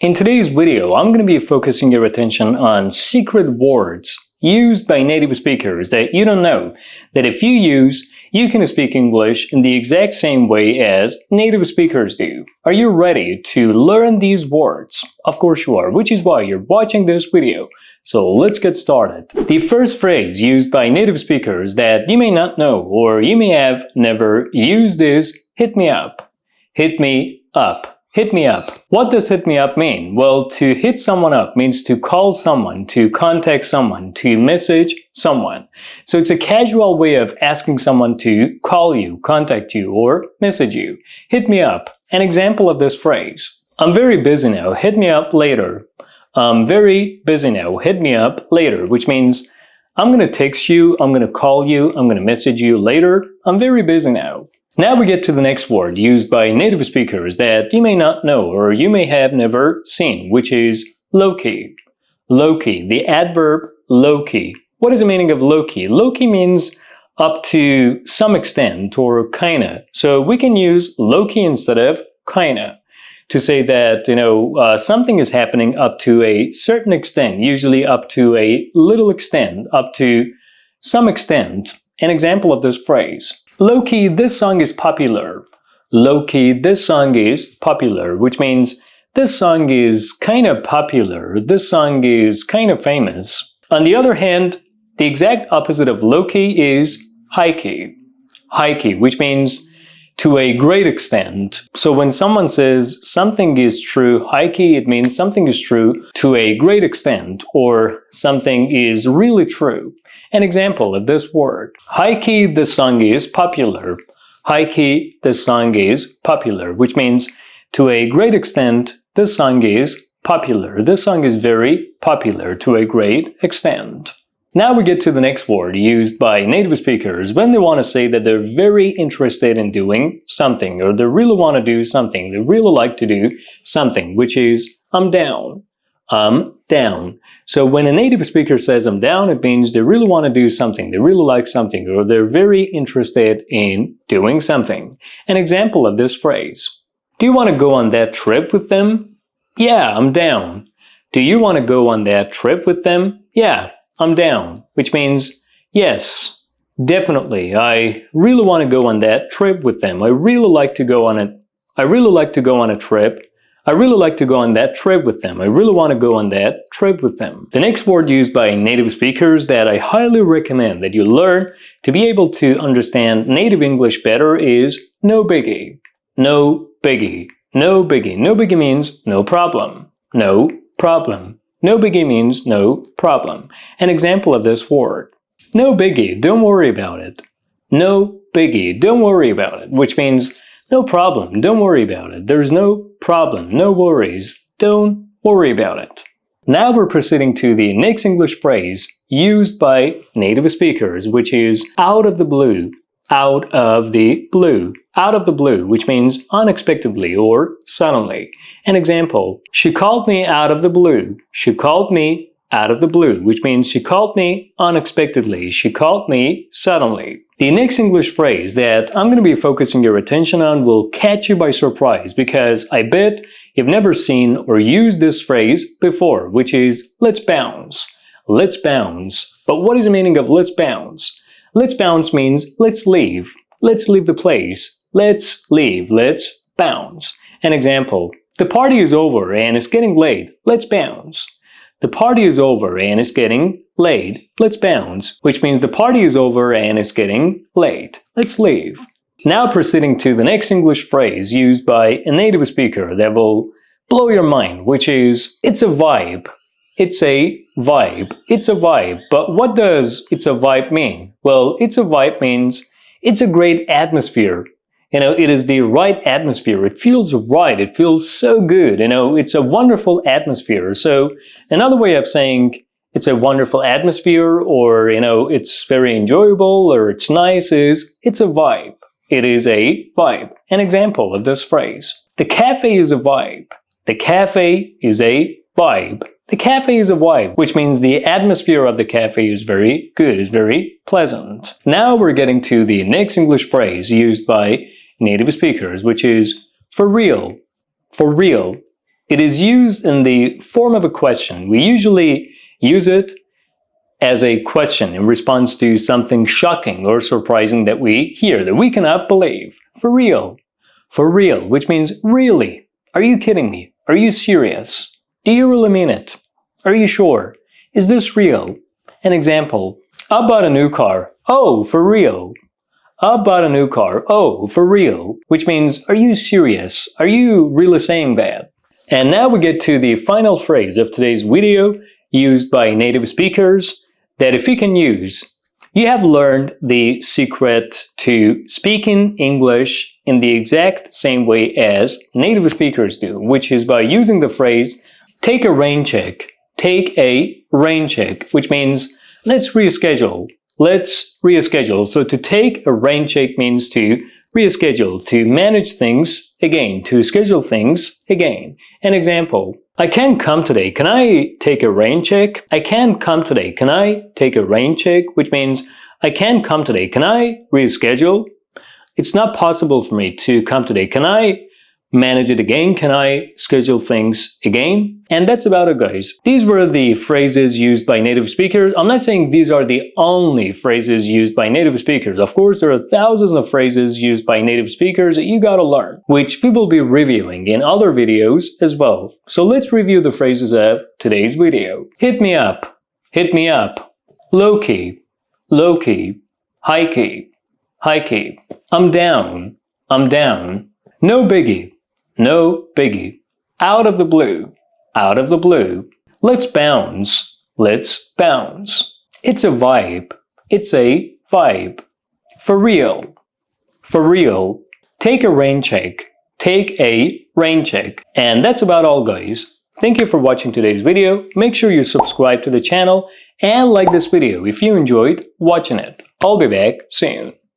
In today's video, I'm going to be focusing your attention on secret words used by native speakers that you don't know, that if you use, you can speak English in the exact same way as native speakers do. Are you ready to learn these words? Of course you are, which is why you're watching this video. So let's get started. The first phrase used by native speakers that you may not know or you may have never used is hit me up. Hit me up. Hit me up. What does hit me up mean? Well, to hit someone up means to call someone, to contact someone, to message someone. So it's a casual way of asking someone to call you, contact you, or message you. Hit me up. An example of this phrase. I'm very busy now. Hit me up later. I'm very busy now. Hit me up later, which means I'm going to text you, I'm going to call you, I'm going to message you later. I'm very busy now. Now we get to the next word used by native speakers that you may not know or you may have never seen, which is low-key. Low-key, the adverb low-key. What is the meaning of low-key? Low-key means up to some extent or kinda. So we can use low-key instead of kinda to say that, something is happening up to a certain extent, usually up to a little extent, up to some extent. An example of this phrase. Low-key, this song is popular. Low-key, this song is popular, which means this song is kind of popular. This song is kind of famous. On the other hand, the exact opposite of low-key is high-key. High-key, which means to a great extent. So when someone says something is true, high-key, it means something is true to a great extent or something is really true. An example of this word. High-key, this song is popular. High-key, this song is popular, which means to a great extent, this song is popular. This song is very popular to a great extent. Now we get to the next word used by native speakers when they want to say that they're very interested in doing something or they really want to do something. They really like to do something, which is I'm down. I'm down. So when a native speaker says I'm down, it means they really want to do something, they really like something, or they're very interested in doing something. An example of this phrase. Do you want to go on that trip with them? Yeah, I'm down. Do you want to go on that trip with them? Yeah, I'm down. Which means, yes, definitely, I really want to go on that trip with them. I really like to go on a trip. I really like to go on that trip with them. I really want to go on that trip with them. The next word used by native speakers that I highly recommend that you learn to be able to understand native English better is no biggie. No biggie. No biggie. No biggie means no problem. No problem. No biggie means no problem. An example of this word. No biggie. Don't worry about it. No biggie. Don't worry about it. Which means no problem, don't worry about it. There's no problem, no worries, don't worry about it. Now we're proceeding to the next English phrase used by native speakers, which is out of the blue. Out of the blue. Out of the blue, which means unexpectedly or suddenly. An example, she called me out of the blue. She called me out of the blue, which means she called me unexpectedly. She called me suddenly. The next English phrase that I'm going to be focusing your attention on will catch you by surprise because I bet you've never seen or used this phrase before, which is let's bounce. Let's bounce. But what is the meaning of let's bounce? Let's bounce means let's leave. Let's leave the place. Let's leave. Let's bounce. An example, the party is over and it's getting late. Let's bounce. The party is over and it's getting late. Let's bounce, which means the party is over and it's getting late. Let's leave. Now proceeding to the next English phrase used by a native speaker that will blow your mind, which is it's a vibe. It's a vibe. It's a vibe. But what does it's a vibe mean? Well, it's a vibe means it's a great atmosphere. It is the right atmosphere. It feels right. It feels so good. It's a wonderful atmosphere. So another way of saying it's a wonderful atmosphere or, it's very enjoyable or it's nice is it's a vibe. It is a vibe. An example of this phrase. The cafe is a vibe. The cafe is a vibe. The cafe is a vibe, which means the atmosphere of the cafe is very good, is very pleasant. Now we're getting to the next English phrase used by native speakers, which is for real. For real. It is used in the form of a question. We usually use it as a question in response to something shocking or surprising that we hear, that we cannot believe. For real. For real, which means really. Are you kidding me? Are you serious? Do you really mean it? Are you sure? Is this real? An example. I bought a new car. Oh, for real. I bought a new car. Oh, for real. Which means, are you serious? Are you really saying that? And now we get to the final phrase of today's video, used by native speakers, that if you can use, you have learned the secret to speaking English in the exact same way as native speakers do, which is by using the phrase, take a rain check. Take a rain check, which means, let's reschedule. Let's reschedule. So to take a rain check means to reschedule, to manage things again, to schedule things again. An example. I can't come today. Can I take a rain check? I can't come today. Can I take a rain check? Which means, I can't come today. Can I reschedule? It's not possible for me to come today. Can I manage it again? Can I schedule things again? And that's about it, guys. These were the phrases used by native speakers. I'm not saying these are the only phrases used by native speakers. Of course, there are thousands of phrases used by native speakers that you gotta learn, which we will be reviewing in other videos as well. So let's review the phrases of today's video. Hit me up. Hit me up. Low key. Low key. High key. High key. I'm down. I'm down. No biggie. No biggie. Out of the blue. Out of the blue. Let's bounce. Let's bounce. It's a vibe. It's a vibe. For real. For real. Take a rain check. Take a rain check. And that's about all, guys. Thank you for watching today's video. Make sure you subscribe to the channel and like this video if you enjoyed watching it. I'll be back soon.